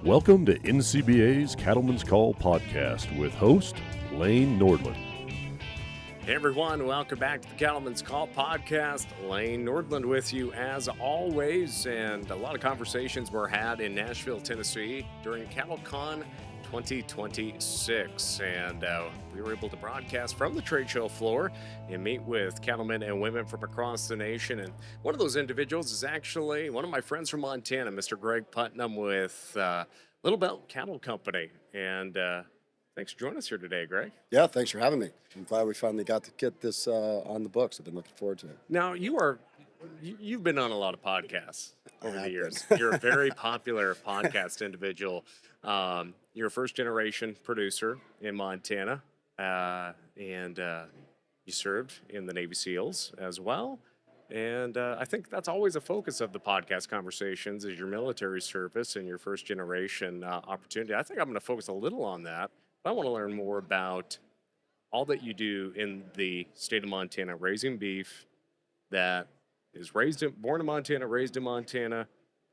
Welcome to NCBA's Cattleman's Call podcast with host Lane Nordland. Hey everyone, welcome back to the Cattleman's Call podcast. Lane Nordland with you as always, and a lot of conversations were had in Nashville, Tennessee during CattleCon 2026, and we were able to broadcast from the trade show floor and meet with cattlemen and women from across the nation. And one of those individuals is actually one of my friends from Montana, Mr. Greg Putnam with Little Belt Cattle Company. And thanks for joining us here today, Greg. Yeah, thanks for having me. I'm glad we finally got to get this on the books. I've been looking forward to it. Now, you've been on a lot of podcasts over the years. You're a very popular podcast individual. You're a first-generation producer in Montana, and you served in the Navy SEALs as well. And I think that's always a focus of the podcast conversations is your military service and your first-generation opportunity. I think I'm going to focus a little on that. But I want to learn more about all that you do in the state of Montana, raising beef that is born in Montana, raised in Montana,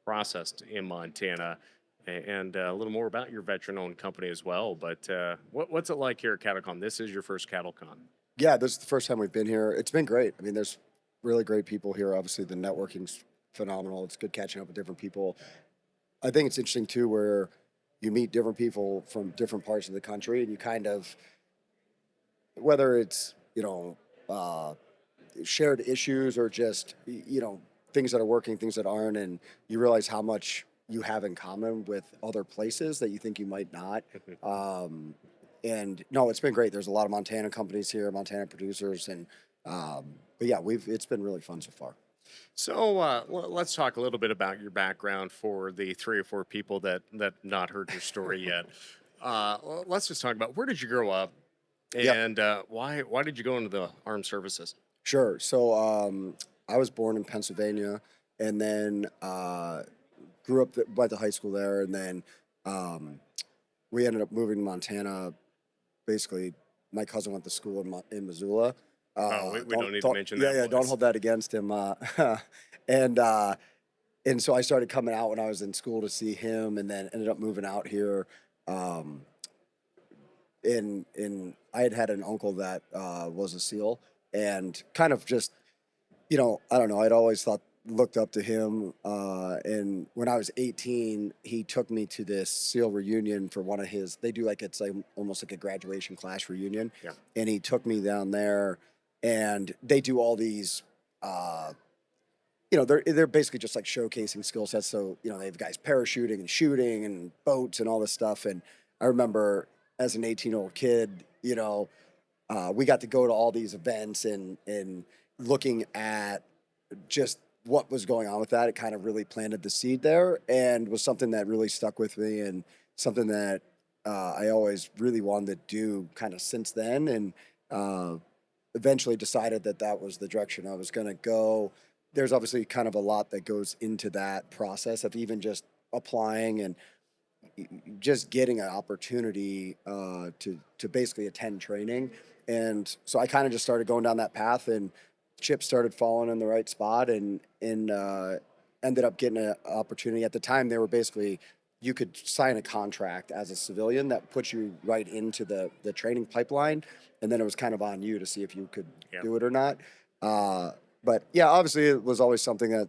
processed in Montana, and a little more about your veteran-owned company as well. But what's it like here at CattleCon? This is your first CattleCon. Yeah, this is the first time we've been here. It's been great. I mean, there's really great people here. Obviously, the networking's phenomenal. It's good catching up with different people. I think it's interesting, too, where you meet different people from different parts of the country, and you kind of, whether it's, shared issues or just, things that are working, things that aren't, and you realize how much you have in common with other places that you think you might not. And no, it's been great. There's a lot of Montana companies here, Montana producers, and but yeah, it's been really fun so far. So let's talk a little bit about your background for the 3 or 4 people that not heard your story yet. Let's just talk about where did you grow up, and why did you go into the armed services? Sure. So I was born in Pennsylvania, and then grew up, went to high school there, and then we ended up moving to Montana. Basically, my cousin went to school in Missoula. We don't need to mention that. Yeah, don't hold that against him. And so I started coming out when I was in school to see him, and then ended up moving out here. And I had an uncle that was a SEAL, and kind of just, I don't know, I'd always looked up to him. And when I was 18, he took me to this SEAL reunion for one of his. They do it's like almost like a graduation class reunion. Yeah. And he took me down there. And they do all these, they're basically just like showcasing skill sets. So, they have guys parachuting and shooting and boats and all this stuff. And I remember as an 18-year-old kid, we got to go to all these events and looking at just what was going on with that. It kind of really planted the seed there and was something that really stuck with me and something that I always really wanted to do kind of since then. And, eventually decided that was the direction I was going to go. There's obviously kind of a lot that goes into that process of even just applying and just getting an opportunity to basically attend training. And so I kind of just started going down that path, and chips started falling in the right spot, and ended up getting an opportunity. At the time, they were basically, you could sign a contract as a civilian that puts you right into the training pipeline. And then it was kind of on you to see if you could do it or not. But yeah, obviously it was always something that,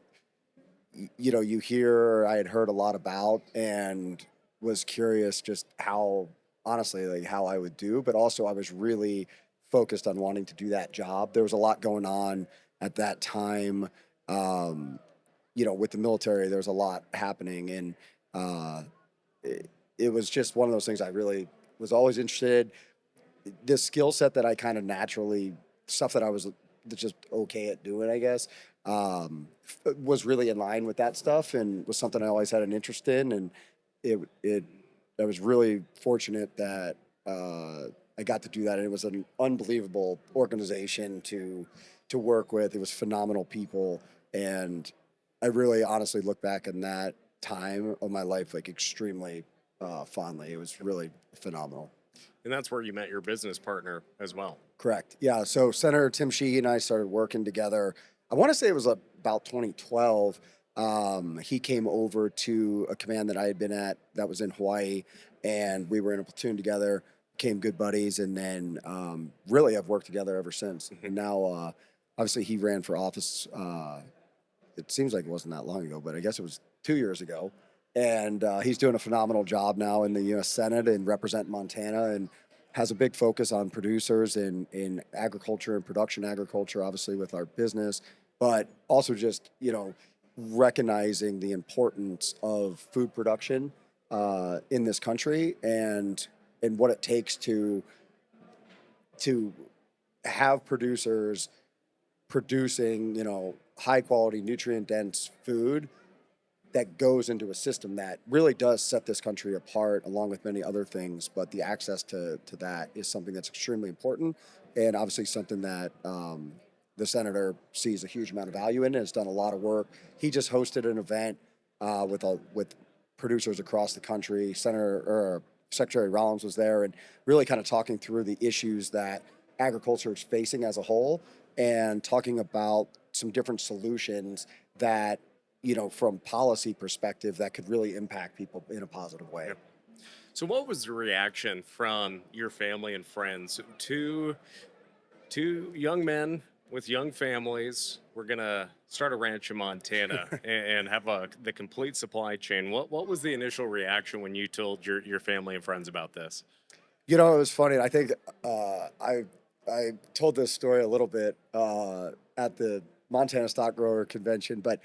you hear, I had heard a lot about, and was curious just how, honestly, how I would do. But also I was really focused on wanting to do that job. There was a lot going on at that time. With the military, there was a lot happening. And it was just one of those things I really was always interested in. This skill set that I kind of naturally, stuff that I was just okay at doing, I guess, was really in line with that stuff, and was something I always had an interest in. And I was really fortunate that I got to do that. And it was an unbelievable organization to work with. It was phenomenal people, and I really honestly look back on that time of my life extremely fondly. It was really phenomenal. And that's where you met your business partner as well. Correct. Yeah. So Senator Tim Sheehy and I started working together. I want to say it was about 2012. He came over to a command that I had been at that was in Hawaii, and we were in a platoon together, became good buddies, and then really have worked together ever since. And now, obviously, he ran for office. It seems like it wasn't that long ago, but I guess it was 2 years ago. And he's doing a phenomenal job now in the U.S. Senate and representing Montana, and has a big focus on producers in agriculture and production agriculture, obviously with our business, but also just, recognizing the importance of food production in this country, and what it takes to have producers producing, high quality, nutrient dense food that goes into a system that really does set this country apart, along with many other things. But the access to that is something that's extremely important, and obviously something that the senator sees a huge amount of value in and has done a lot of work. He just hosted an event with producers across the country. Secretary Rollins was there, and really kind of talking through the issues that agriculture is facing as a whole, and talking about some different solutions that, from policy perspective, that could really impact people in a positive way. So what was the reaction from your family and friends to young men with young families? We're going to start a ranch in Montana and have the complete supply chain. What was the initial reaction when you told your family and friends about this? It was funny. I think I told this story a little bit at the Montana Stock Grower Convention, but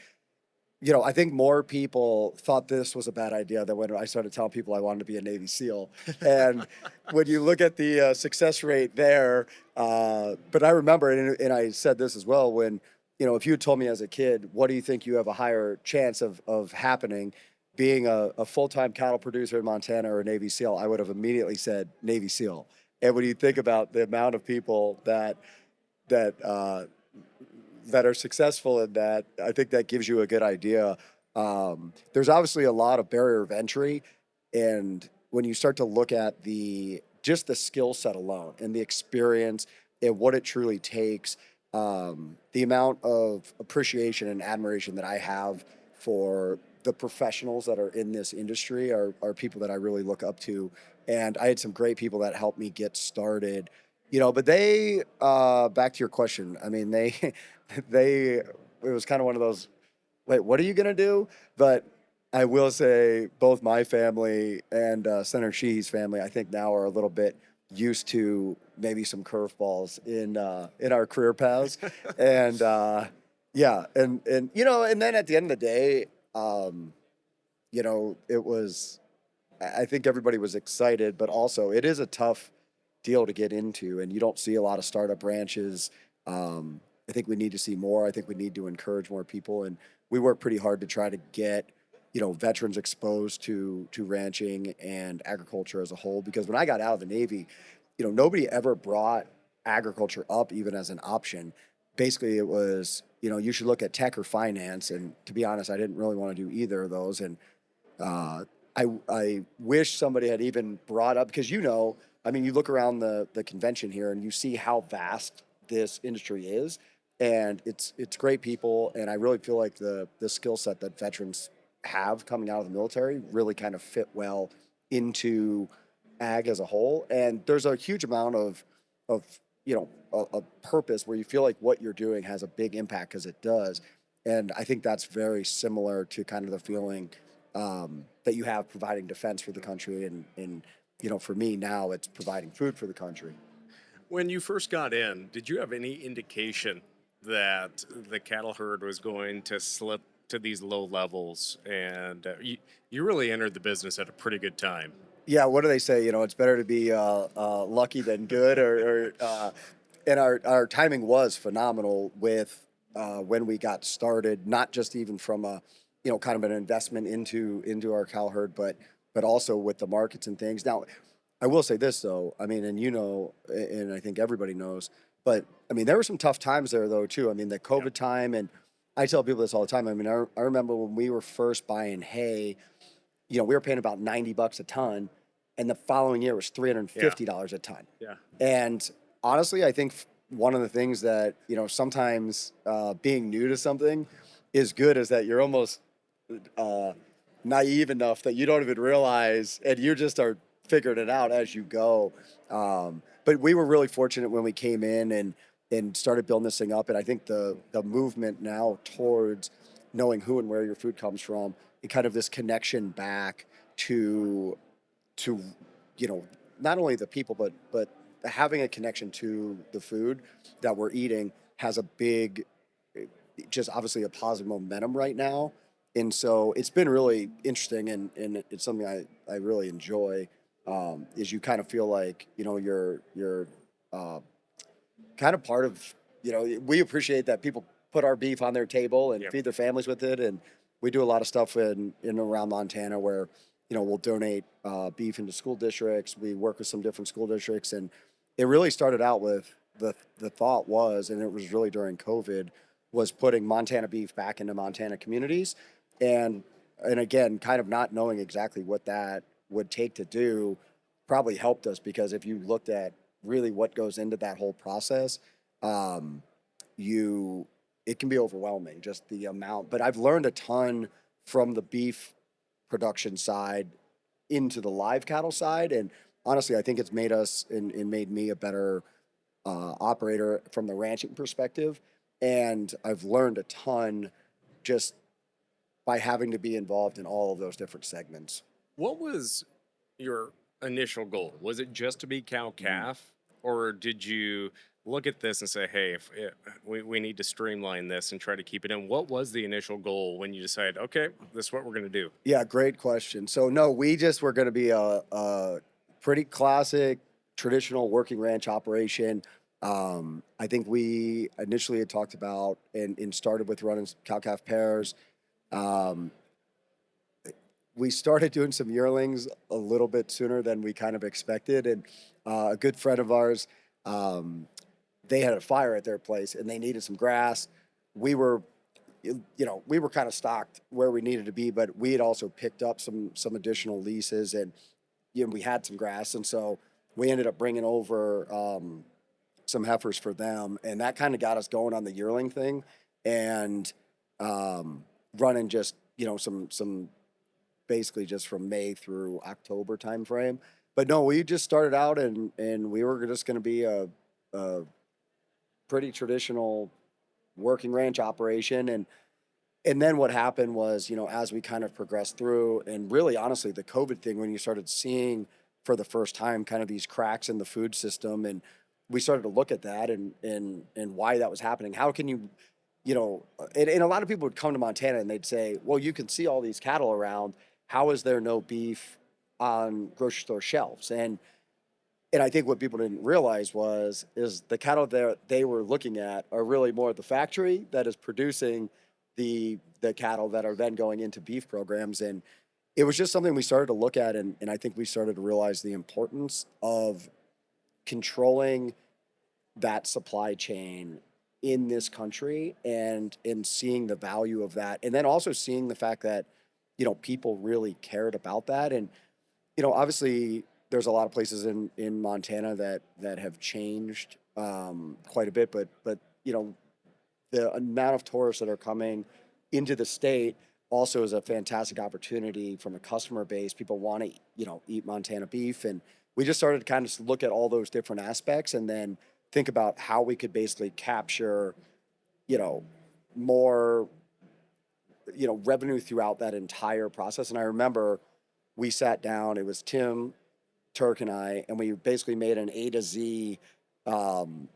I think more people thought this was a bad idea than when I started telling people I wanted to be a Navy SEAL. And when you look at the success rate there, but I remember, and I said this as well, when, if you had told me as a kid, what do you think you have a higher chance of happening, being a full-time cattle producer in Montana or a Navy SEAL, I would have immediately said Navy SEAL. And when you think about the amount of people that are successful in that, I think that gives you a good idea. There's obviously a lot of barrier of entry, and when you start to look at just the skill set alone and the experience and what it truly takes, the amount of appreciation and admiration that I have for the professionals that are in this industry are people that I really look up to. And I had some great people that helped me get started. But they, back to your question, I mean, it was kind of one of those, wait, what are you going to do? But I will say both my family and Senator Sheehy's family, I think now are a little bit used to maybe some curveballs in our career paths. And yeah, and then at the end of the day, it was, I think everybody was excited, but also it is a tough deal to get into, and you don't see a lot of startup ranches. I think we need to see more. I think we need to encourage more people, and we work pretty hard to try to get veterans exposed to ranching and agriculture as a whole. Because when I got out of the Navy, nobody ever brought agriculture up even as an option. Basically, it was you should look at tech or finance, and to be honest, I didn't really want to do either of those. And I wish somebody had even brought up, because I mean, you look around the convention here and you see how vast this industry is, and it's great people, and I really feel like the skill set that veterans have coming out of the military really kind of fit well into ag as a whole. And there's a huge amount of a purpose where you feel like what you're doing has a big impact, because it does. And I think that's very similar to kind of the feeling that you have providing defense for the country, and for me now, it's providing food for the country. When you first got in, did you have any indication that the cattle herd was going to slip to these low levels? And you really entered the business at a pretty good time. Yeah, what do they say? It's better to be lucky than good, and our timing was phenomenal with when we got started, not just even from a kind of an investment into our cow herd, but also with the markets and things. Now, I will say this though, I mean, and and I think everybody knows, but I mean, there were some tough times there though too. I mean, the COVID time, and I tell people this all the time. I mean, I remember when we were first buying hay, we were paying about $90 a ton, and the following year was $350 a ton. Yeah. And honestly, I think one of the things that, sometimes being new to something, is good is that you're almost naive enough that you don't even realize, and you just are figuring it out as you go. But we were really fortunate when we came in and started building this thing up. And I think the movement now towards knowing who and where your food comes from, and kind of this connection back to to not only the people but having a connection to the food that we're eating has a big, just obviously a positive momentum right now. And so it's been really interesting, and it's something I really enjoy. Is you kind of feel like you're uh, kind of part of, we appreciate that people put our beef on their table and Yeah. feed their families with it. And we do a lot of stuff in around Montana where, we'll donate beef into school districts. We work with some different school districts, and it really started out with the thought was, and it was really during COVID, was putting Montana beef back into Montana communities. And again, kind of not knowing exactly what that would take to do probably helped us, because if you looked at really what goes into that whole process, um, you it can be overwhelming, just the amount. But I've learned a ton from the beef production side into the live cattle side, and honestly, I think it's made us and made me a better operator from the ranching perspective. And I've learned a ton just by having to be involved in all of those different segments. What was your initial goal? Was it just to be cow calf, or did you look at this and say, "Hey, we need to streamline this and try to keep it in"? What was the initial goal when you decided, "Okay, this is what we're going to do"? Yeah, great question. So no, we just were going to be a pretty classic, traditional working ranch operation. I think we initially had talked about and started with running cow calf pairs. Um, we started doing some yearlings a little bit sooner than we kind of expected, and a good friend of ours, um, they had a fire at their place and they needed some grass. We were we were kind of stocked where we needed to be, but we had also picked up some additional leases, and we had some grass, and so we ended up bringing over some heifers for them, and that kind of got us going on the yearling thing, and running just some basically just from May through October timeframe. But no, we just started out, and we were just going to be a pretty traditional working ranch operation. And then what happened was, as we kind of progressed through, and really honestly, the COVID thing, when you started seeing for the first time kind of these cracks in the food system, and we started to look at that and why that was happening. How can and a lot of people would come to Montana and they'd say, well, you can see all these cattle around. How is there no beef on grocery store shelves? And I think what people didn't realize is the cattle that they were looking at are really more the factory that is producing the cattle that are then going into beef programs. And it was just something we started to look at, and I think we started to realize the importance of controlling that supply chain in this country, and seeing the value of that, and then also seeing the fact that people really cared about that. And obviously there's a lot of places in Montana that have changed quite a bit, but the amount of tourists that are coming into the state also is a fantastic opportunity from a customer base. People want to eat Montana beef, and we just started to kind of look at all those different aspects, and then think about how we could basically capture more revenue throughout that entire process. And I remember we sat down, it was Tim, Turk, and I, and we basically made an A to Z um,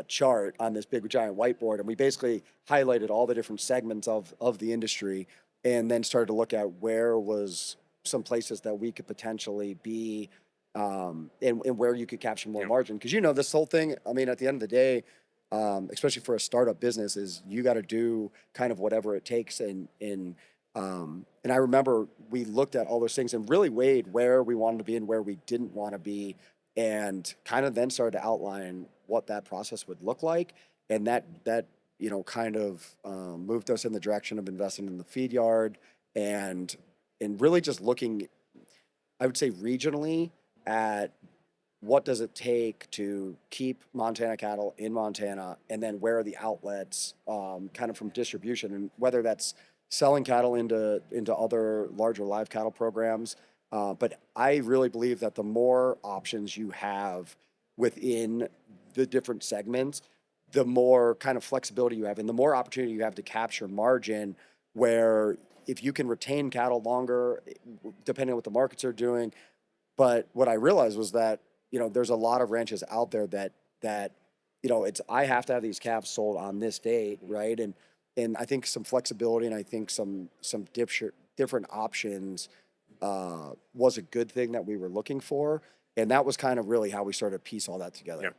chart on this big giant whiteboard, and we basically highlighted all the different segments of the industry, and then started to look at where was some places that we could potentially be, and where you could capture more Yeah. margin. Because this whole thing, I mean, at the end of the day, especially for a startup business, is you got to do kind of whatever it takes. And I remember we looked at all those things and really weighed where we wanted to be and where we didn't want to be, and kind of then started to outline what that process would look like. And that kind of moved us in the direction of investing in the feed yard, and really just looking, I would say regionally, at what does it take to keep Montana cattle in Montana, and then where are the outlets, kind of from distribution, and whether that's selling cattle into other larger live cattle programs. But I really believe that the more options you have within the different segments, the more kind of flexibility you have, and the more opportunity you have to capture margin. Where if you can retain cattle longer, depending on what the markets are doing. But what I realized was that, there's a lot of ranches out there that it's, I have to have these calves sold on this date, right? And I think some flexibility, and I think some different options was a good thing that we were looking for, and that was kind of really how we started to piece all that together. Yeah.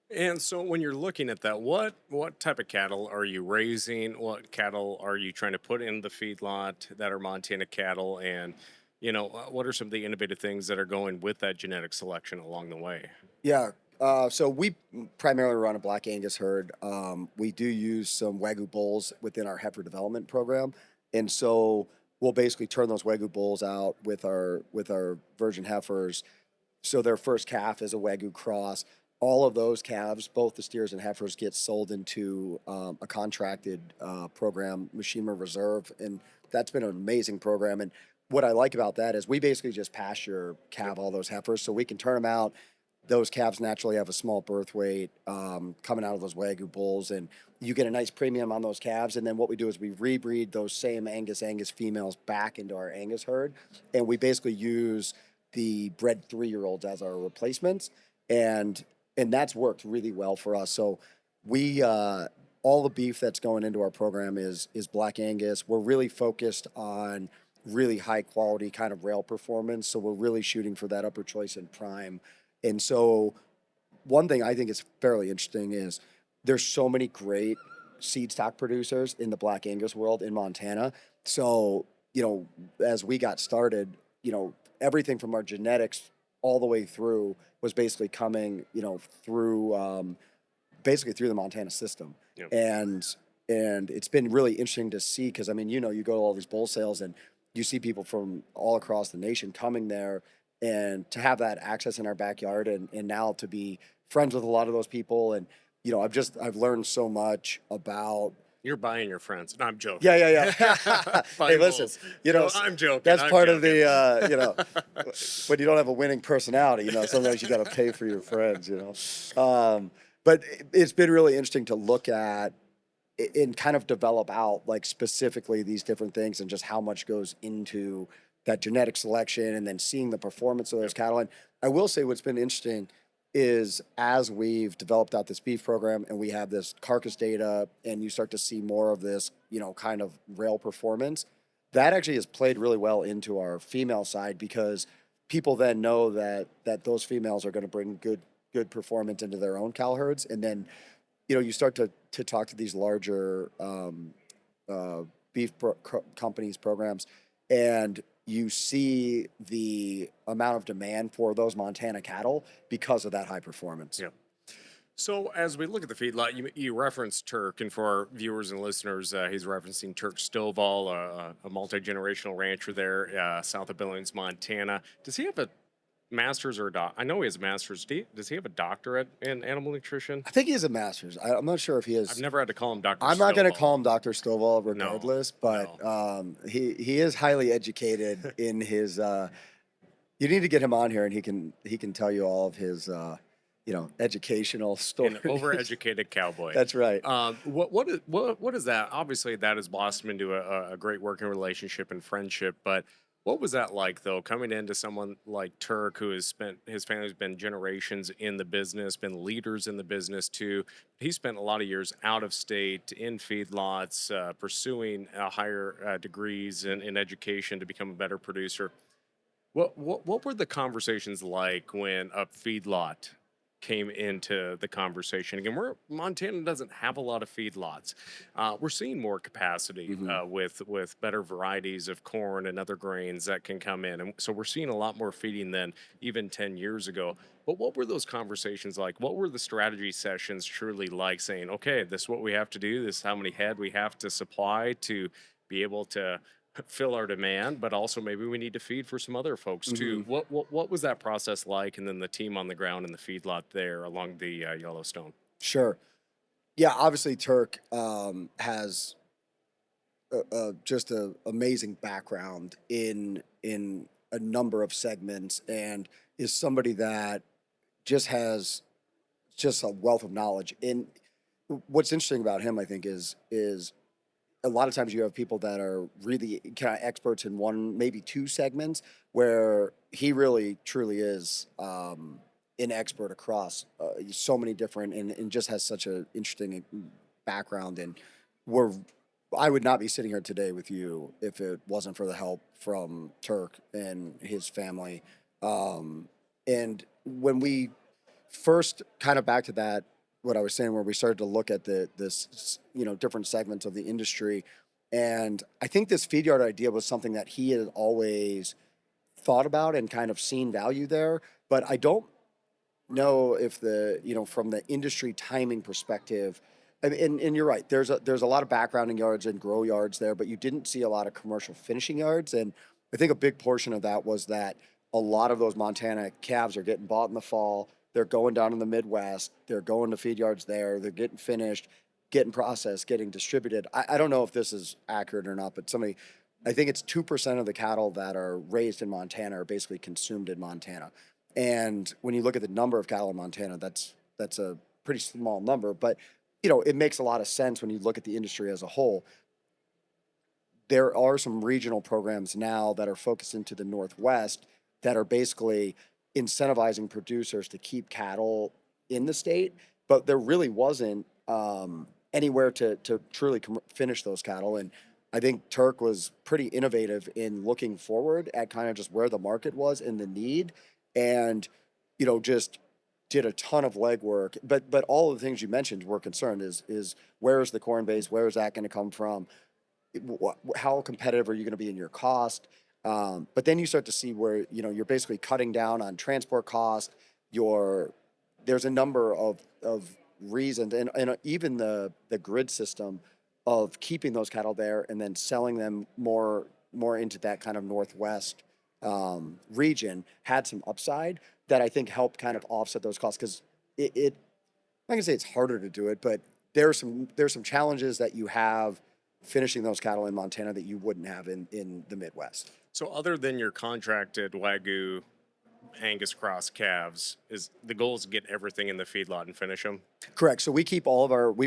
And so when you're looking at that, what type of cattle are you raising? What cattle are you trying to put in the feedlot that are Montana cattle? And, what are some of the innovative things that are going with that genetic selection along the way? Yeah. So we primarily run a Black Angus herd. We do use some Wagyu bulls within our heifer development program, and so we'll basically turn those Wagyu bulls out with our virgin heifers. So their first calf is a Wagyu cross. All of those calves, both the steers and heifers, get sold into a contracted program, Machima Reserve, and that's been an amazing program. And what I like about that is we basically just pasture calve all those heifers, so we can turn them out. Those calves naturally have a small birth weight coming out of those Wagyu bulls, and you get a nice premium on those calves. And then what we do is we rebreed those same Angus females back into our Angus herd, and we basically use the bred 3-year-olds as our replacements, and that's worked really well for us. So we all the beef that's going into our program is Black Angus. We're really focused on really high quality kind of rail performance, so we're really shooting for that upper choice and prime. And so one thing I think is fairly interesting is there's so many great seed stock producers in the Black Angus world in Montana. So, as we got started, everything from our genetics all the way through was basically coming, through basically through the Montana system. Yep. And it's been really interesting to see, because I mean, you go to all these bull sales and you see people from all across the nation coming there, and to have that access in our backyard, and now to be friends with a lot of those people. And I've learned so much about. You're buying your friends. No, I'm joking. Yeah. Hey, Buying listen, bulls. No, I'm joking. that's I'm part of joking. the, when you don't have a winning personality, sometimes you got to pay for your friends, But it's been really interesting to look at and kind of develop out, like, specifically these different things, and just how much goes into that genetic selection, and then seeing the performance of those cattle. And I will say what's been interesting is, as we've developed out this beef program and we have this carcass data, and you start to see more of this, kind of rail performance, that actually has played really well into our female side, because people then know that those females are going to bring good performance into their own cow herds. And then, you start to talk to these larger beef companies, programs, and you see the amount of demand for those Montana cattle because of that high performance. Yeah. So as we look at the feedlot, you referenced Turk, and for our viewers and listeners, he's referencing Turk Stovall, a multi-generational rancher there south of Billings, Montana. Does he have a master's or a doc? I know he has a master's. Does he have a doctorate in animal nutrition? I think he has a master's. I'm not sure if he has. I've never had to call him Dr. I'm not going to Stovall. call him Dr. Stovall regardless, but no. He is highly educated in his. You need to get him on here, and he can tell you all of his educational stories. An overeducated cowboy. That's right. What is that? Obviously, that has blossomed into a great working relationship and friendship. But what was that like, though, coming into someone like Turk, who has spent, his family's been generations in the business, been leaders in the business too. He spent a lot of years out of state in feedlots, pursuing higher degrees in education to become a better producer. What were the conversations like when a feedlot came into the conversation? Again, Montana doesn't have a lot of feedlots. We're seeing more capacity with better varieties of corn and other grains that can come in, and so we're seeing a lot more feeding than even 10 years ago. But what were those conversations like? What were the strategy sessions truly like, saying, okay, this is what we have to do, this is how many head we have to supply to be able to fill our demand, but also maybe we need to feed for some other folks too. Hmm. What was that process like? And then the team on the ground in the feedlot there along the Yellowstone. Sure. Yeah, obviously Turk has just a amazing background in a number of segments, and is somebody that just has just a wealth of knowledge. And what's interesting about him, I think, is a lot of times you have people that are really kind of experts in one, maybe two segments, where he really truly is an expert across so many different, and just has such an interesting background. And we're I would not be sitting here today with you if it wasn't for the help from Turk and his family. And when we first kind of back to that, what I was saying, where we started to look at this different segments of the industry, and I think this feed yard idea was something that he had always thought about and kind of seen value there, but I don't know if from the industry timing perspective. And you're right, there's a lot of background in yards and grow yards there, but you didn't see a lot of commercial finishing yards. And I think a big portion of that was that a lot of those Montana calves are getting bought in the fall, they're going down in the Midwest, they're going to feed yards there, they're getting finished, getting processed, getting distributed. I don't know if this is accurate or not, but I think it's 2% of the cattle that are raised in Montana are basically consumed in Montana. And when you look at the number of cattle in Montana, that's a pretty small number, but it makes a lot of sense when you look at the industry as a whole. There are some regional programs now that are focused into the Northwest that are basically incentivizing producers to keep cattle in the state, but there really wasn't anywhere to truly finish those cattle. And I think Turk was pretty innovative in looking forward at kind of just where the market was and the need, and just did a ton of legwork. But all of the things you mentioned were concerned, is where is the corn base? Where is that going to come from? How competitive are you going to be in your cost? But then you start to see where you're basically cutting down on transport cost. There's a number of reasons, and even the grid system of keeping those cattle there and then selling them more into that kind of Northwest region had some upside that I think helped kind of offset those costs, because I'm not gonna say it's harder to do it, but there's some challenges that you have finishing those cattle in Montana that you wouldn't have in the Midwest. So other than your contracted Wagyu Angus cross calves, is the goal is to get everything in the feedlot and finish them? Correct. So we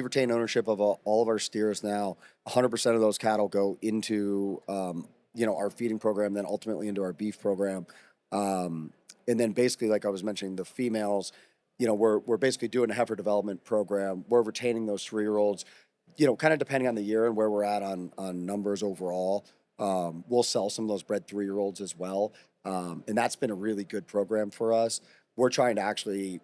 retain ownership of all of our steers now. 100% of those cattle go into our feeding program, then ultimately into our beef program. And then basically, like I was mentioning, the females, we're basically doing a heifer development program. We're retaining those 3-year-olds, kind of depending on the year and where we're at on numbers overall. We'll sell some of those bred 3-year-olds as well. And that's been a really good program for us. We're trying to actually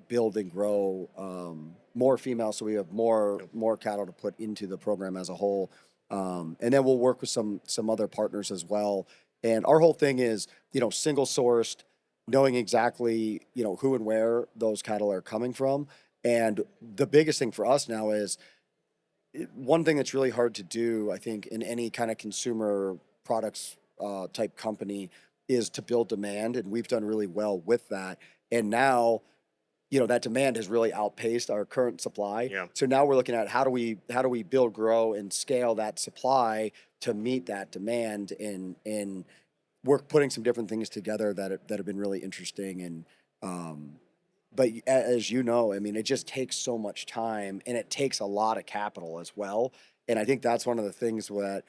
build and grow more females, so we have more cattle to put into the program as a whole. And then we'll work with some other partners as well. And our whole thing is, single sourced, knowing exactly, who and where those cattle are coming from. And the biggest thing for us now is, one thing that's really hard to do, I think, in any kind of consumer products type company, is to build demand. And we've done really well with that. And now, that demand has really outpaced our current supply. Yeah. So now we're looking at how do we build, grow, and scale that supply to meet that demand. And we're putting some different things together that have been really interesting. And but as you know, I mean, it just takes so much time, and it takes a lot of capital as well. And I think that's one of the things that,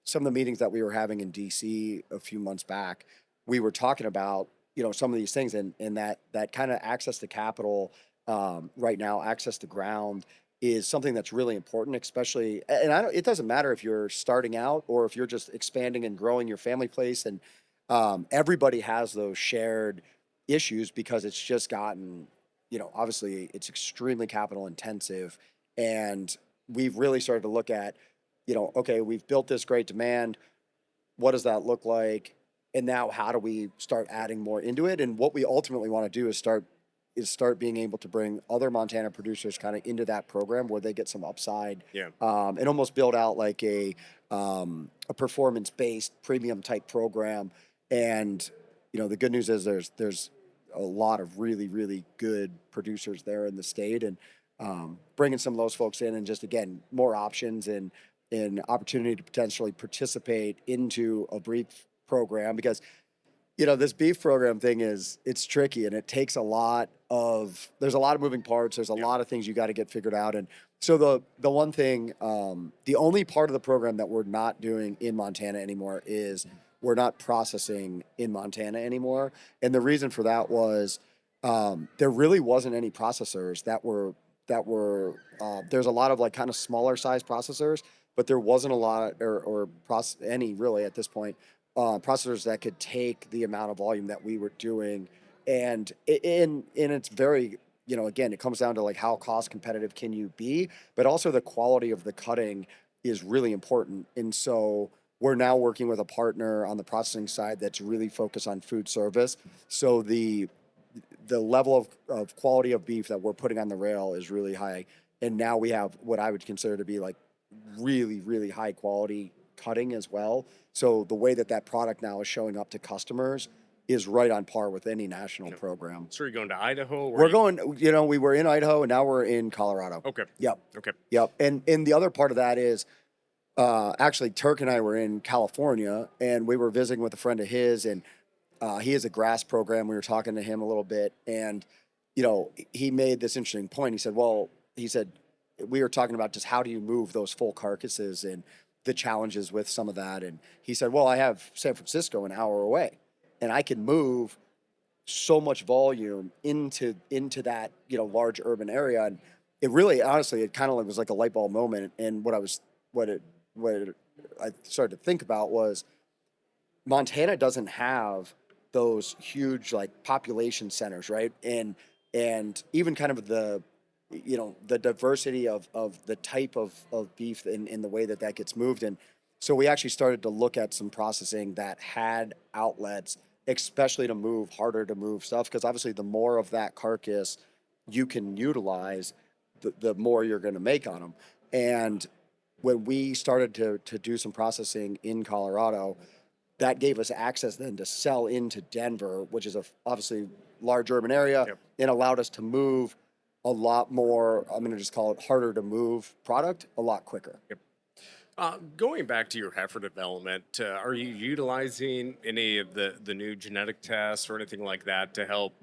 some of the meetings that we were having in DC a few months back, we were talking about, some of these things, and that kind of access to capital right now, access to ground, is something that's really important, especially, and it doesn't matter if you're starting out or if you're just expanding and growing your family place. And everybody has those shared issues, because it's just gotten, obviously it's extremely capital intensive. And we've really started to look at, okay, we've built this great demand. What does that look like? And now how do we start adding more into it? And what we ultimately want to do is start is start being able to bring other Montana producers kind of into that program where they get some upside, Yeah. and almost build out like a performance-based premium type program. And the good news is there's a lot of really, really good producers there in the state, and bringing some of those folks in, and just again more options and opportunity to potentially participate into a beef program, because this beef program thing it's tricky, and it takes there's a lot of moving parts. There's a lot of things you got to get figured out. And so the one thing, the only part of the program that we're not doing in Montana anymore is we're not processing in Montana anymore. And the reason for that was, there really wasn't any processors that were, there's a lot of like kind of smaller size processors, but there wasn't a lot any really at this point, processors that could take the amount of volume that we were doing. And it's very, again, it comes down to like how cost competitive can you be, but also the quality of the cutting is really important. And so we're now working with a partner on the processing side that's really focused on food service. So the level of quality of beef that we're putting on the rail is really high. And now we have what I would consider to be like really, really high quality cutting as well. So the way that product now is showing up to customers is right on par with any national program. So you're going to Idaho? We're going, we were in Idaho and now we're in Colorado. Okay. Yep. Okay. Yep. And the other part of that is, actually Turk and I were in California, and we were visiting with a friend of his, and he has a grass program. We were talking to him a little bit, and he made this interesting point. He said we were talking about just how do you move those full carcasses and the challenges with some of that. And he said, well, I have San Francisco an hour away, and I can move so much volume into that, large urban area. And it really, honestly, it kind of was like a light bulb moment. And what I started to think about was Montana doesn't have those huge like population centers, right? And even kind of the diversity of the type of beef in the way that gets moved. And so we actually started to look at some processing that had outlets, especially to move harder to move stuff, because obviously the more of that carcass you can utilize, the more you're going to make on them. And when we started to do some processing in Colorado, that gave us access then to sell into Denver, which is obviously large urban area. Yep. It allowed us to move a lot more, I'm going to just call it harder to move product a lot quicker. Yep. Going back to your heifer development, are you utilizing any of the new genetic tests or anything like that to help,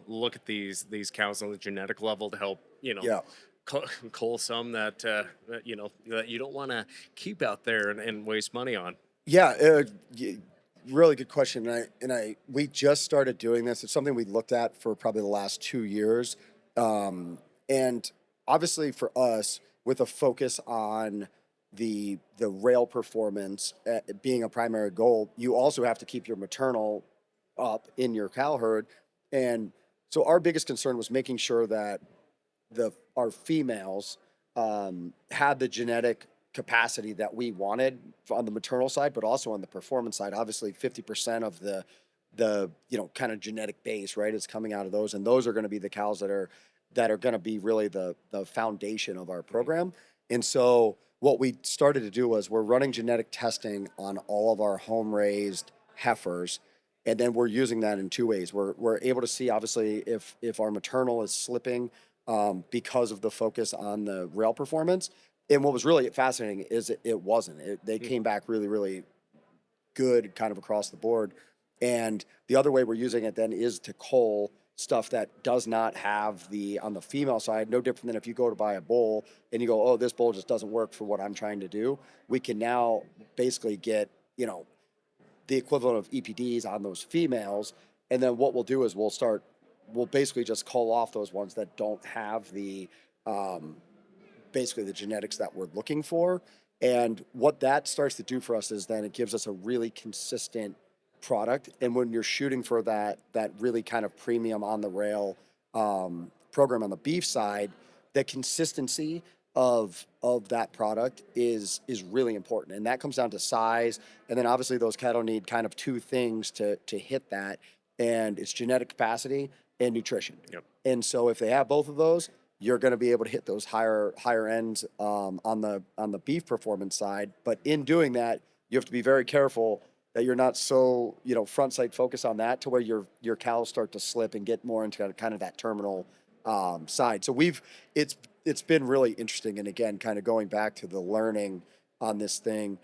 look at these cows on the genetic level to help, Yeah. cull some that that you don't want to keep out there and waste money on? Yeah, really good question. We just started doing this. It's something we looked at for probably the last 2 years. And obviously for us, with a focus on the rail performance being a primary goal, you also have to keep your maternal up in your cow herd. And so our biggest concern was making sure that our females had the genetic capacity that we wanted on the maternal side, but also on the performance side. Obviously 50% of the kind of genetic base, right, is coming out of those, and those are going to be the cows that are going to be really the foundation of our program. And so what we started to do was we're running genetic testing on all of our home raised heifers, and then we're using that in two ways. We're able to see obviously if our maternal is slipping because of the focus on the rail performance. And what was really fascinating is it wasn't. They came back really, really good kind of across the board. And the other way we're using it then is to cull stuff that does not have on the female side, no different than if you go to buy a bull and you go, oh, this bull just doesn't work for what I'm trying to do. We can now basically get, the equivalent of EPDs on those females. And then what we'll do is we'll basically just cull off those ones that don't have basically the genetics that we're looking for. And what that starts to do for us is then it gives us a really consistent product. And when you're shooting for that really kind of premium on the rail program on the beef side, the consistency of that product is really important. And that comes down to size. And then obviously those cattle need kind of two things to hit that. And it's genetic capacity and nutrition. Yep. And so if they have both of those, you're going to be able to hit those higher ends on the beef performance side. But in doing that, you have to be very careful that you're not so front sight focus on that to where your cows start to slip and get more into kind of that terminal side. So it's been really interesting. And again, kind of going back to the learning on this thing,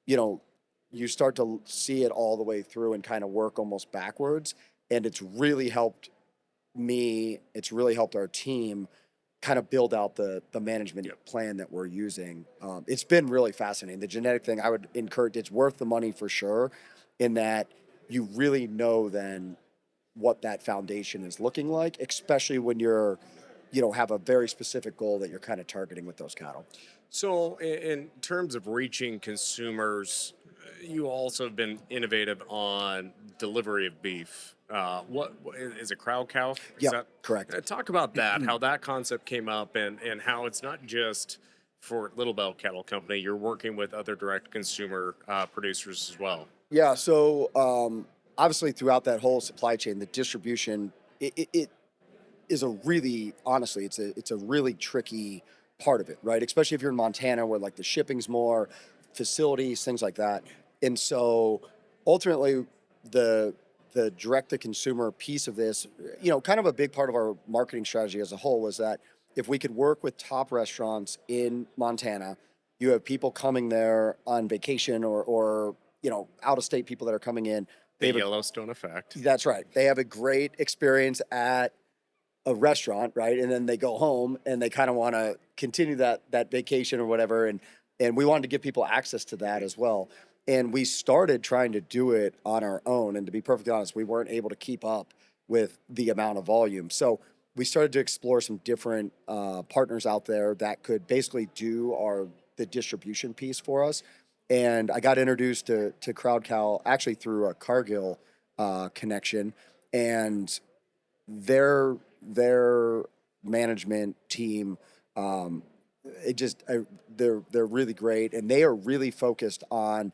you start to see it all the way through and kind of work almost backwards. And it's really helped me. It's really helped our team kind of build out the management plan that we're using. It's been really fascinating. The genetic thing, I would encourage, it's worth the money for sure, in that you really know then what that foundation is looking like, especially when you're, have a very specific goal that you're kind of targeting with those cattle. So, in terms of reaching consumers, you also have been innovative on delivery of beef. What is it, crowd cow? Yeah, correct. Talk about that, how that concept came up, and how it's not just for Little Bell Cattle Company. You're working with other direct consumer producers as well. Yeah. So obviously, throughout that whole supply chain, the distribution it is a really, honestly, it's a really tricky part of it, right? Especially if you're in Montana, where like the shipping's more, facilities, things like that. And so ultimately, the direct to consumer piece of this, kind of a big part of our marketing strategy as a whole was that if we could work with top restaurants in Montana, you have people coming there on vacation or out of state people that are coming in. The Yellowstone effect. That's right. They have a great experience at a restaurant, right? And then they go home and they kind of want to continue that vacation or whatever. And we wanted to give people access to that as well. And we started trying to do it on our own. And to be perfectly honest, we weren't able to keep up with the amount of volume. So we started to explore some different partners out there that could basically do the distribution piece for us. And I got introduced to Crowd Cow actually through a Cargill connection, and their management team, they're really great, and they are really focused on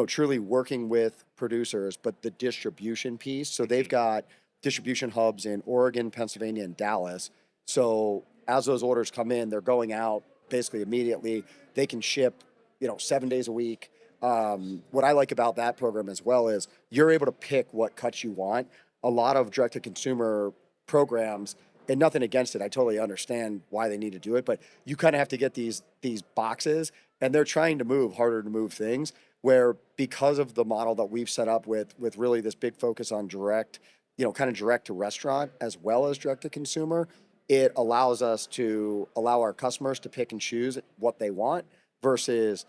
truly working with producers, but the distribution piece. So they've got distribution hubs in Oregon, Pennsylvania, and Dallas. So as those orders come in, they're going out basically immediately. They can ship 7 days a week. What I like about that program as well is you're able to pick what cuts you want. A lot of direct-to-consumer programs, and nothing against it, I totally understand why they need to do it, but you kind of have to get these boxes, and they're trying to move harder to move things, where because of the model that we've set up with really this big focus on direct, kind of direct to restaurant as well as direct to consumer, it allows us to allow our customers to pick and choose what they want versus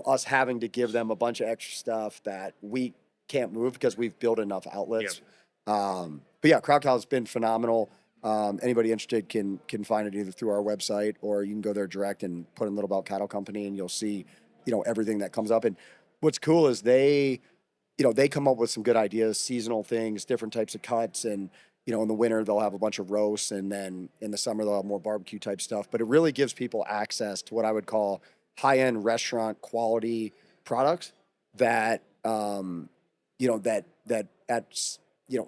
us having to give them a bunch of extra stuff that we can't move because we've built enough outlets. But yeah, Crowd Cow has been phenomenal. Anybody interested can find it either through our website, or you can go there direct and put in Little Bell Cattle Company, and you'll see everything that comes up. And what's cool is they come up with some good ideas, seasonal things, different types of cuts, and in the winter they'll have a bunch of roasts, and then in the summer they'll have more barbecue type stuff. But it really gives people access to what I would call high-end restaurant quality products that that at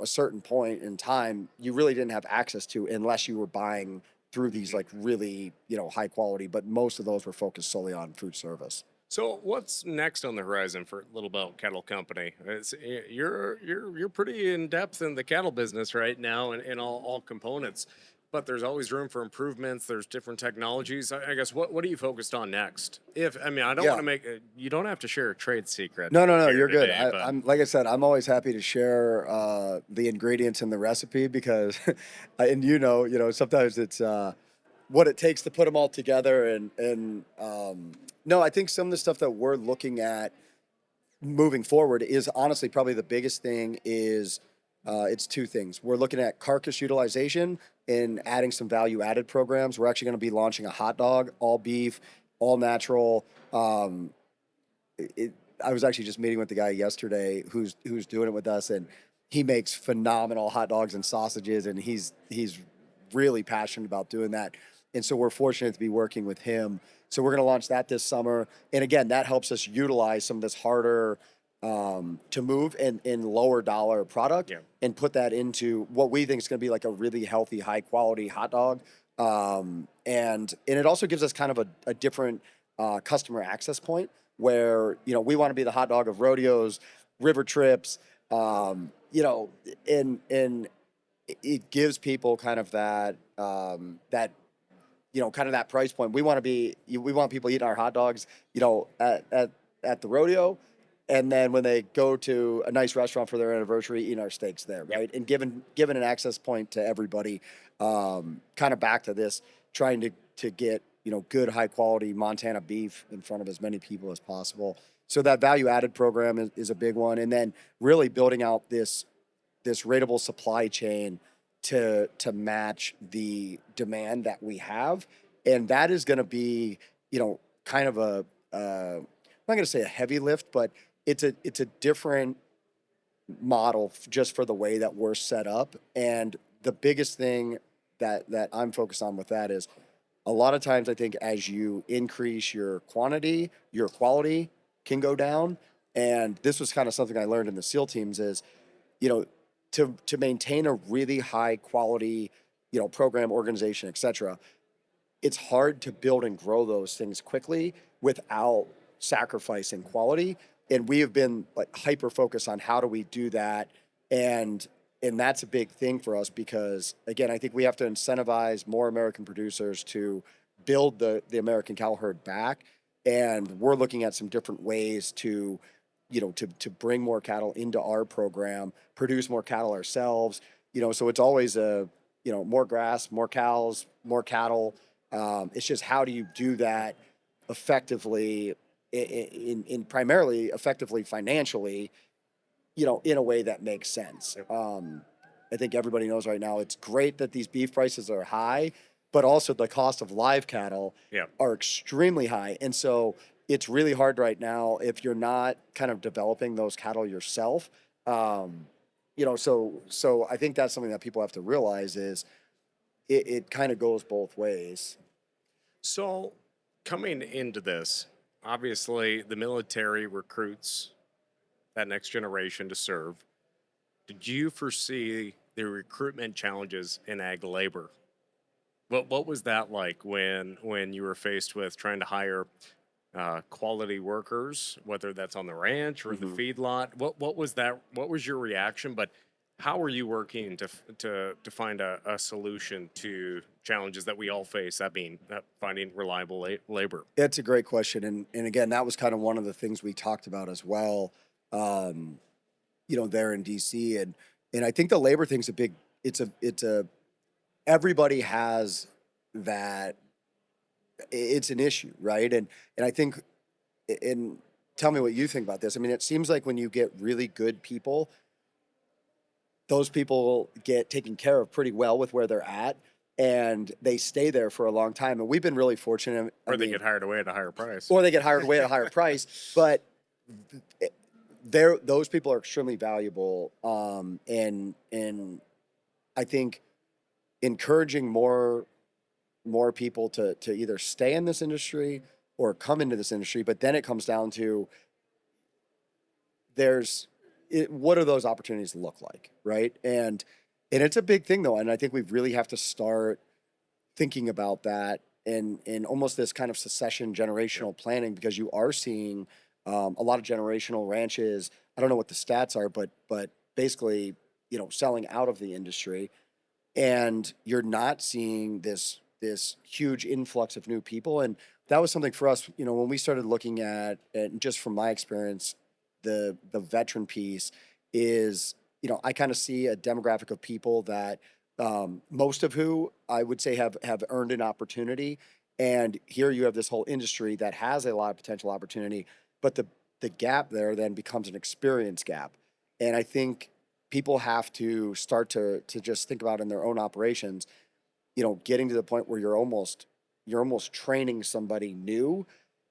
a certain point in time you really didn't have access to unless you were buying through these like really high quality, but most of those were focused solely on food service. So what's next on the horizon for Little Bell Cattle Company? You're pretty in depth in the cattle business right now, and in all components, but there's always room for improvements. There's different technologies. I guess what are you focused on next? I don't want to make you don't have to share a trade secret. No, you're good. I'm like I said, I'm always happy to share the ingredients in the recipe because, and sometimes it's what it takes to put them all together. And no, I think some of the stuff that we're looking at moving forward is honestly probably the biggest thing is it's two things. We're looking at carcass utilization and adding some value added programs. We're actually going to be launching a hot dog, all beef, all natural. I was actually just meeting with the guy yesterday who's doing it with us, and he makes phenomenal hot dogs and sausages, and he's really passionate about doing that. And so we're fortunate to be working with him. So we're going to launch that this summer. And again, that helps us utilize some of this harder to move in lower dollar product Yeah. and put that into what we think is going to be like a really healthy, high quality hot dog. And it also gives us kind of a different customer access point where, we want to be the hot dog of rodeos, river trips, and it gives people kind of that kind of that price point. We want people eating our hot dogs, at the rodeo, and then when they go to a nice restaurant for their anniversary, eating our steaks there, right? And given an access point to everybody, kind of back to this, trying to get good high quality Montana beef in front of as many people as possible. So that value added program is a big one, and then really building out this rateable supply chain to match the demand that we have, and that is going to be kind of I'm not going to say a heavy lift, but it's a different model just for the way that we're set up. And the biggest thing that I'm focused on with that is a lot of times I think as you increase your quantity, your quality can go down. And this was kind of something I learned in the SEAL teams is, you know, to maintain a really high quality, program, organization, etc. It's hard to build and grow those things quickly without sacrificing quality. And we have been like hyper focused on how do we do that. And that's a big thing for us because again, I think we have to incentivize more American producers to build the American cow herd back. And we're looking at some different ways to to bring more cattle into our program, produce more cattle ourselves. So it's always more grass, more cows, more cattle. It's just how do you do that effectively, in primarily effectively financially, in a way that makes sense. I think everybody knows right now it's great that these beef prices are high, but also the cost of live cattle are extremely high. And so it's really hard right now if you're not kind of developing those cattle yourself. So I think that's something that people have to realize is it kind of goes both ways. So, coming into this, obviously the military recruits that next generation to serve. Did you foresee the recruitment challenges in ag labor? What was that like when you were faced with trying to hire quality workers, whether that's on the ranch or in the feedlot? What was that? What was your reaction? But how were you working to find a solution to challenges that we all face? That being finding reliable labor. That's a great question, and again, that was kind of one of the things we talked about as well. There in DC, and I think the labor thing's a big. It's a everybody has that. It's an issue, right? And I think, and tell me what you think about this. I mean, it seems like when you get really good people, those people get taken care of pretty well with where they're at, and they stay there for a long time. And we've been really fortunate. Or they get hired away at a higher price. Or they get hired away at a higher price. But those people are extremely valuable. And I think encouraging more people to either stay in this industry or come into this industry, but then it comes down to what do those opportunities look like, right? And it's a big thing though, and I think we really have to start thinking about that in almost this kind of succession generational planning, because you are seeing a lot of generational ranches. I don't know what the stats are, but basically, selling out of the industry, and you're not seeing this huge influx of new people. And that was something for us, when we started looking at, and just from my experience, the veteran piece is, I kind of see a demographic of people that most of who I would say have earned an opportunity. And here you have this whole industry that has a lot of potential opportunity, but the gap there then becomes an experience gap. And I think people have to start to just think about in their own operations, getting to the point where you're almost training somebody new.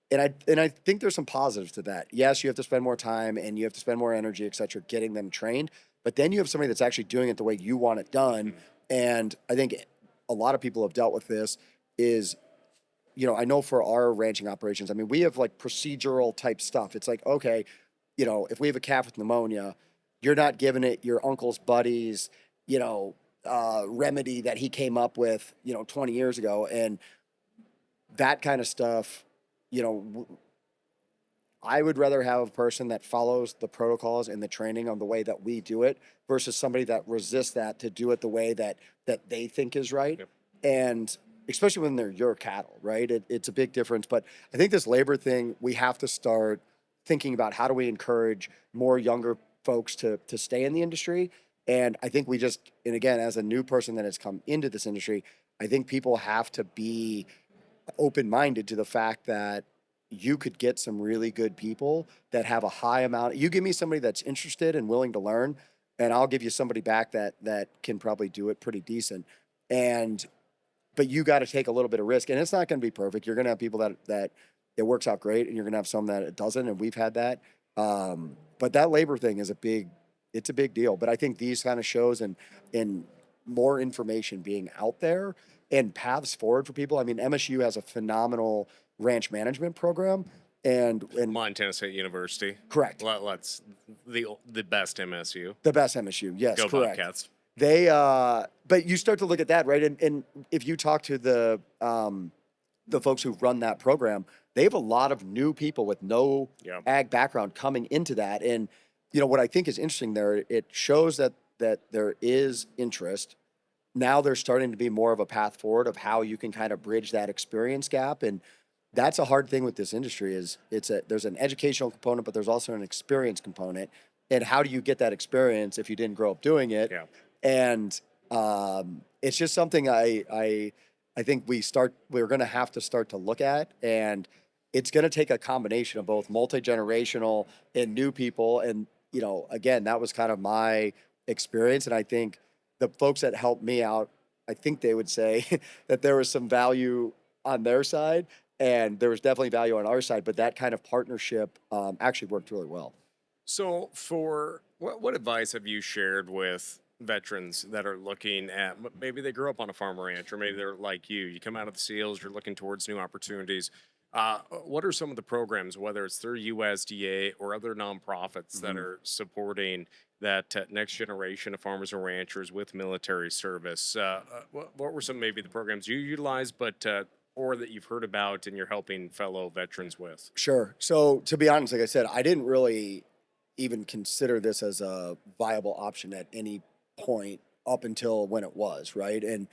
And I think there's some positives to that. Yes, you have to spend more time and you have to spend more energy, et cetera, getting them trained. But then you have somebody that's actually doing it the way you want it done. And I think a lot of people have dealt with this is, I know for our ranching operations, I mean, we have like procedural type stuff. It's like, okay, if we have a calf with pneumonia, you're not giving it your uncle's buddy's, remedy that he came up with, 20 years ago. And that kind of stuff, I would rather have a person that follows the protocols and the training on the way that we do it versus somebody that resists that to do it the way that they think is right. Yep. And especially when they're your cattle, right? It's a big difference. But I think this labor thing, we have to start thinking about how do we encourage more younger folks to stay in the industry. And I think and again, as a new person that has come into this industry, I think people have to be open-minded to the fact that you could get some really good people that have a high amount. You give me somebody that's interested and willing to learn, and I'll give you somebody back that can probably do it pretty decent. But you got to take a little bit of risk, and it's not going to be perfect. You're going to have people that it works out great, and you're going to have some that it doesn't, and we've had that. But that labor thing is a big deal. But I think these kind of shows and more information being out there and paths forward for people. I mean, MSU has a phenomenal ranch management program, and Montana State University. Correct. Let's the best MSU. The best MSU, yes, Go correct. Bobcats. They but you start to look at that, right? And if you talk to the folks who run that program, they have a lot of new people with no ag background coming into that. And what I think is interesting there, it shows that there is interest. Now there's starting to be more of a path forward of how you can kind of bridge that experience gap. And that's a hard thing with this industry is there's an educational component, but there's also an experience component. And how do you get that experience if you didn't grow up doing it? Yeah. And it's just something I think we're going to have to start to look at. And it's going to take a combination of both multi-generational and new people. And, again, that was kind of my experience. And I think the folks that helped me out, I think they would say that there was some value on their side and there was definitely value on our side, but that kind of partnership actually worked really well. So for what advice have you shared with veterans that are looking at, maybe they grew up on a farm or ranch, or maybe they're like you come out of the SEALs, you're looking towards new opportunities. What are some of the programs, whether it's through USDA or other nonprofits that are supporting that next generation of farmers and ranchers with military service? What were some maybe the programs you utilize, or that you've heard about and you're helping fellow veterans with? Sure. So to be honest, like I said, I didn't really even consider this as a viable option at any point up until when it was, right? And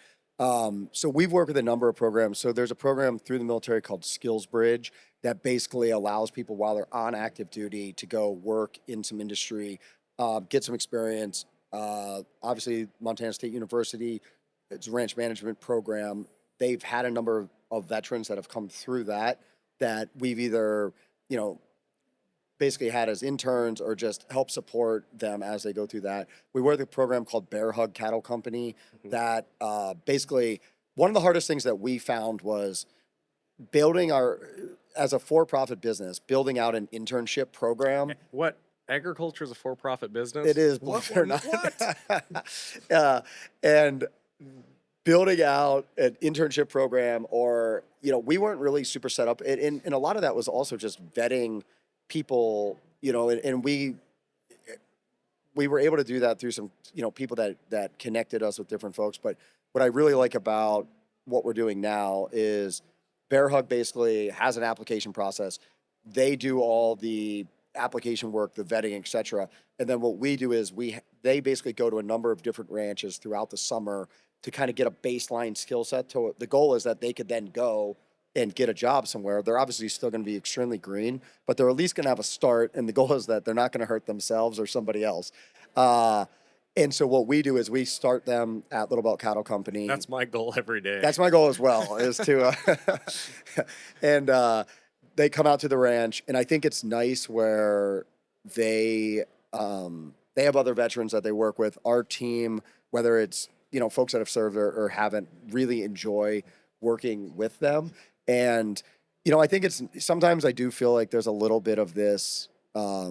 so we've worked with a number of programs. So there's a program through the military called Skills Bridge that basically allows people while they're on active duty to go work in some industry, get some experience. Obviously, Montana State University, it's a ranch management program. They've had a number of veterans that have come through that we've either, basically had as interns or just help support them as they go through that. We work with a program called Bear Hug Cattle Company that basically one of the hardest things that we found was building as a for-profit business, building out an internship program. What? Agriculture is a for-profit business? It is, believe it or not. And building out an internship program or, we weren't really super set up. And a lot of that was also just vetting people, and we were able to do that through some, people that connected us with different folks. But what I really like about what we're doing now is Bear Hug basically has an application process. They do all the application work, the vetting, et cetera. And then what we do is they basically go to a number of different ranches throughout the summer to kind of get a baseline skill set. The goal is that they could then go and get a job somewhere. They're obviously still going to be extremely green, but they're at least going to have a start. And the goal is that they're not going to hurt themselves or somebody else. And so what we do is we start them at Little Belt Cattle Company. That's my goal every day. That's my goal as well, is to, and they come out to the ranch. And I think it's nice where they have other veterans that they work with. Our team, whether it's, folks that have served or haven't, really enjoy working with them. And, I think sometimes I do feel like there's a little bit of this, I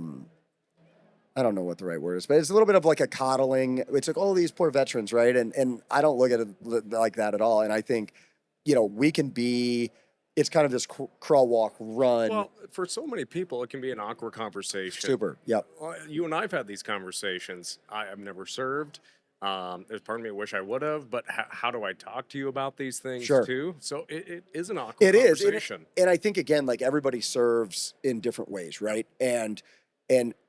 don't know what the right word is, but it's a little bit of like a coddling. It's like, oh, these poor veterans, right? And I don't look at it like that at all. And I think, we can be it's kind of this crawl, walk, run. Well, for so many people, it can be an awkward conversation. Super. Yep. You and I've had these conversations. I've never served. There's part of me wish I would have, but how do I talk to you about these things Sure. too? So it is an awkward It is. conversation. And I think, again, like everybody serves in different ways, right? And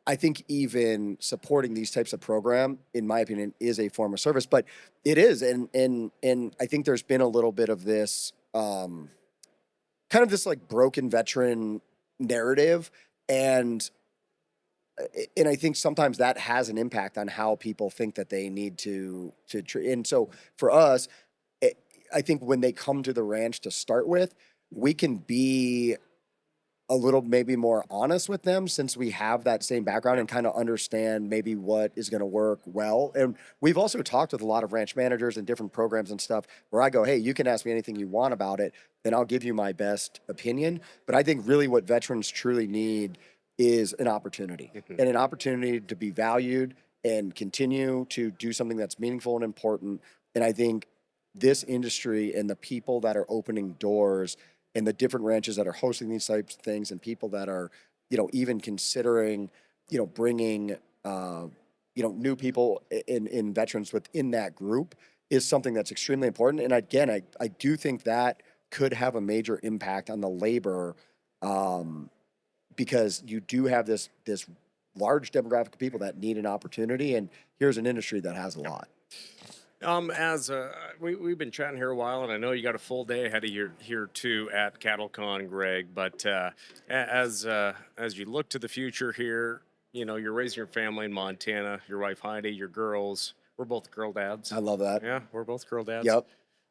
I think even supporting these types of program, in my opinion, is a form of service. But it is, and I think there's been a little bit of this kind of this like broken veteran narrative, and I think sometimes that has an impact on how people think that they need to treat. And so for us, I think when they come to the ranch to start with, we can be a little maybe more honest with them, since we have that same background and kind of understand maybe what is going to work well. And we've also talked with a lot of ranch managers and different programs and stuff where I go, hey, you can ask me anything you want about it, then I'll give you my best opinion. But I think really what veterans truly need is an opportunity, and an opportunity to be valued and continue to do something that's meaningful and important. And I think this industry and the people that are opening doors and the different ranches that are hosting these types of things, and people that are, even considering, bringing, new people in veterans within that group, is something that's extremely important. And again, I do think that could have a major impact on the labor, because you do have this large demographic of people that need an opportunity, and here's an industry that has a lot. We've been chatting here a while, and I know you got a full day ahead of you here too at CattleCon, Greg. But as you look to the future here, you're raising your family in Montana. Your wife Heidi, your girls. We're both girl dads. I love that. Yeah, we're both girl dads. Yep.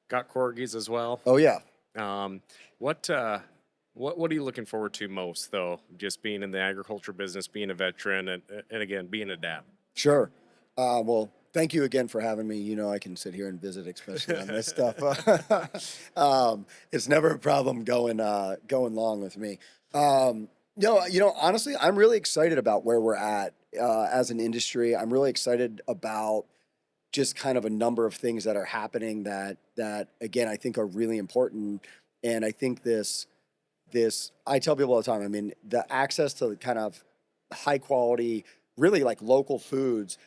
Got corgis as well. Oh yeah. What are you looking forward to most, though? Just being in the agriculture business, being a veteran, and again being a dad. Sure. Well, thank you again for having me. I can sit here and visit, especially on this stuff. It's never a problem going long with me. No, honestly, I'm really excited about where we're at as an industry. I'm really excited about just kind of a number of things that are happening that again, I think are really important. And I think this, I tell people all the time, I mean, the access to kind of high quality, really like local foods,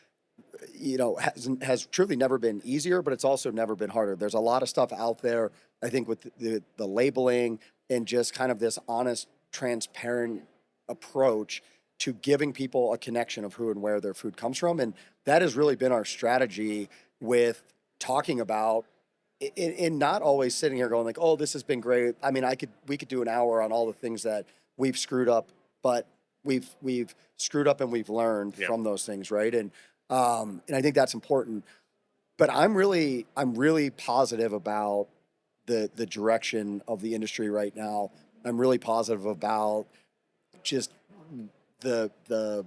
has truly never been easier, but it's also never been harder. There's a lot of stuff out there, I think, with the labeling and just kind of this honest, transparent approach to giving people a connection of who and where their food comes from. And that has really been our strategy with talking about, and not always sitting here going like, oh, this has been great. I mean, we could do an hour on all the things that we've screwed up, but we've screwed up and we've learned from those things, right? And I think that's important. But I'm really positive about the direction of the industry right now. I'm really positive about just the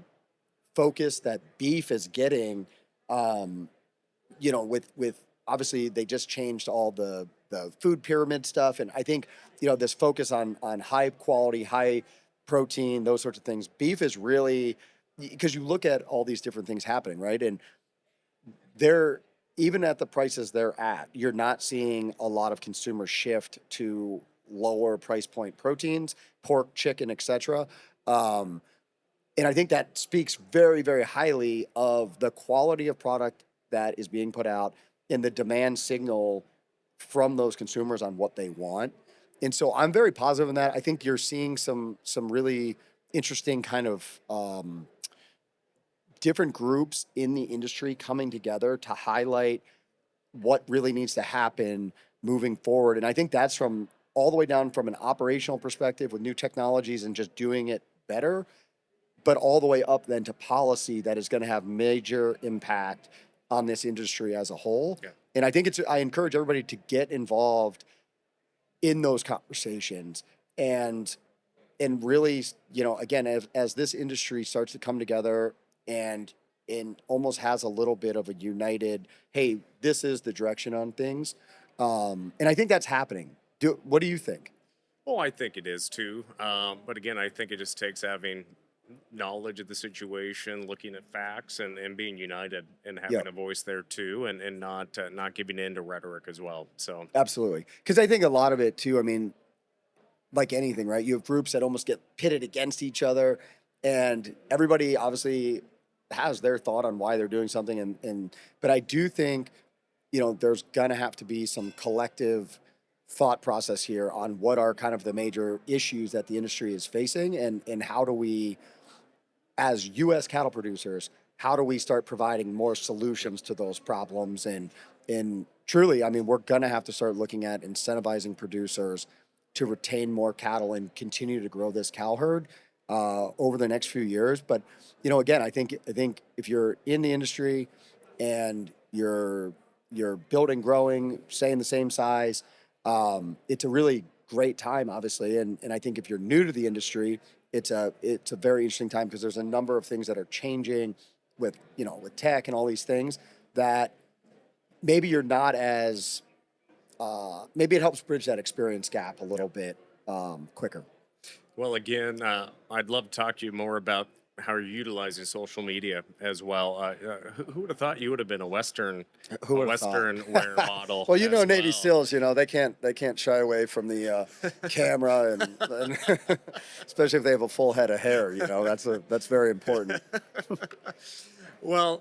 focus that beef is getting. With obviously they just changed all the food pyramid stuff, and I think this focus on high quality, high protein, those sorts of things. Beef is really, because you look at all these different things happening, right? And they're, even at the prices they're at, you're not seeing a lot of consumer shift to lower price point proteins, pork, chicken, etc. And I think that speaks very, very highly of the quality of product that is being put out and the demand signal from those consumers on what they want. And so I'm very positive in that. I think you're seeing some really interesting kind of different groups in the industry coming together to highlight what really needs to happen moving forward. And I think that's from all the way down from an operational perspective with new technologies and just doing it better, but all the way up then to policy that is going to have major impact on this industry as a whole. Yeah. And I think I encourage everybody to get involved in those conversations and really, again, as this industry starts to come together and almost has a little bit of a united, hey, this is the direction on things. And I think that's happening. What do you think? Oh, I think it is too. But again, I think it just takes having knowledge of the situation, looking at facts, and being united and having a voice there too, and not giving in to rhetoric as well. So absolutely, because I think a lot of it too. I mean, like anything, right? You have groups that almost get pitted against each other, and everybody obviously has their thought on why they're doing something. But I do think, there's gonna have to be some collective thought process here on what are kind of the major issues that the industry is facing, and how do we, as U.S. cattle producers, how do we start providing more solutions to those problems? And truly, I mean, we're gonna have to start looking at incentivizing producers to retain more cattle and continue to grow this cow herd over the next few years. But again, I think if you're in the industry and you're building, growing, staying the same size, it's a really great time, obviously. And I think if you're new to the industry, it's a very interesting time, because there's a number of things that are changing with tech and all these things that maybe you're not as maybe it helps bridge that experience gap a little bit quicker. Well, again, I'd love to talk to you more about how you're utilizing social media as well. Who would have thought you would have been a Western wear model? Well, as Navy well? SEALs, they can't shy away from the camera, and especially if they have a full head of hair. That's very important. Well,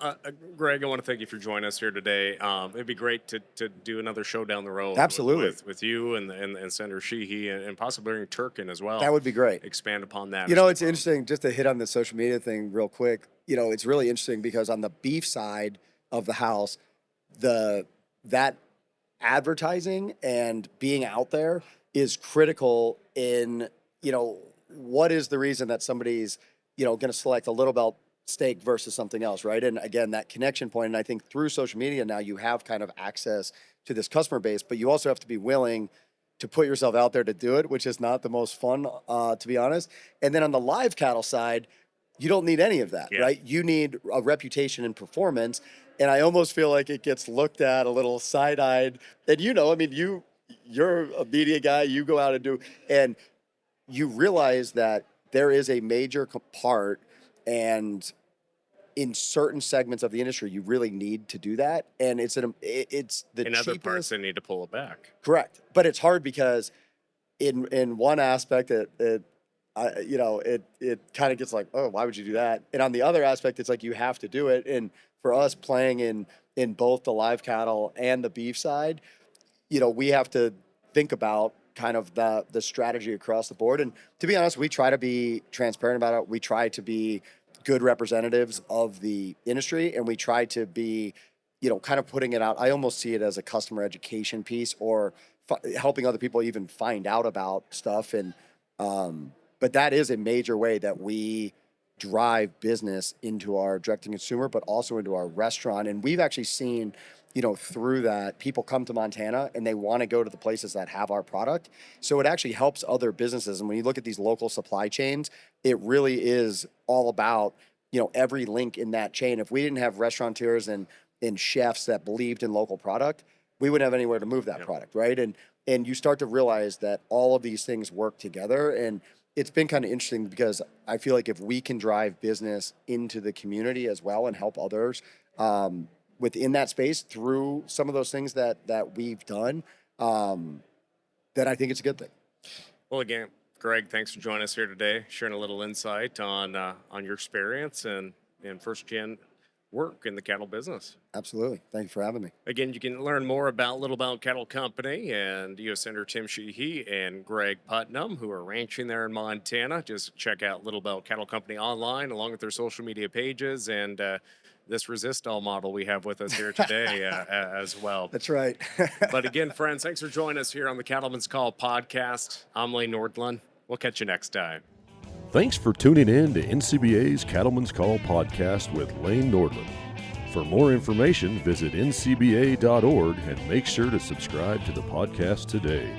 Greg, I want to thank you for joining us here today. It'd be great to do another show down the road. Absolutely. With you and Senator Sheehy, and possibly bring Turkin as well. That would be great. Expand upon that. It's interesting, just to hit on the social media thing real quick. It's really interesting because on the beef side of the house, that advertising and being out there is critical in, what is the reason that somebody's, going to select a little belt steak versus something else, right? And again, that connection point, and I think through social media now you have kind of access to this customer base, but you also have to be willing to put yourself out there to do it, which is not the most fun, to be honest. And then on the live cattle side, you don't need any of that, right? You need a reputation and performance, and I almost feel like it gets looked at a little side-eyed. And you're a media guy, you go out and do, and you realize that there is a major part, and in certain segments of the industry, you really need to do that, and it's the in cheapest. other parts, they need to pull it back. Correct, but it's hard because in one aspect, it kind of gets like, oh, why would you do that? And on the other aspect, it's like you have to do it. And for us playing in both the live cattle and the beef side, we have to think about kind of the strategy across the board. And to be honest, we try to be transparent about it. We try to be good representatives of the industry, and we try to be, kind of putting it out. I almost see it as a customer education piece, or helping other people even find out about stuff. And but that is a major way that we drive business into our direct to consumer, but also into our restaurant. And we've actually seen, through that, people come to Montana and they want to go to the places that have our product. So it actually helps other businesses. And when you look at these local supply chains, it really is all about, every link in that chain. If we didn't have restaurateurs and chefs that believed in local product, we wouldn't have anywhere to move that product, right? And you start to realize that all of these things work together. And it's been kind of interesting because I feel like if we can drive business into the community as well and help others within that space through some of those things that we've done, then I think it's a good thing. Well, again, Greg, thanks for joining us here today, sharing a little insight on your experience and first gen work in the cattle business. Absolutely. Thank you for having me. Again, you can learn more about Little Belt Cattle Company and U.S. Senator Tim Sheehy and Greg Putnam, who are ranching there in Montana. Just check out Little Belt Cattle Company online, along with their social media pages, and this Resistol model we have with us here today as well. That's right. But again, friends, thanks for joining us here on the Cattleman's Call podcast. I'm Lane Nordlund. We'll catch you next time. Thanks for tuning in to NCBA's Cattleman's Call podcast with Lane Nordlund. For more information, visit ncba.org and make sure to subscribe to the podcast today.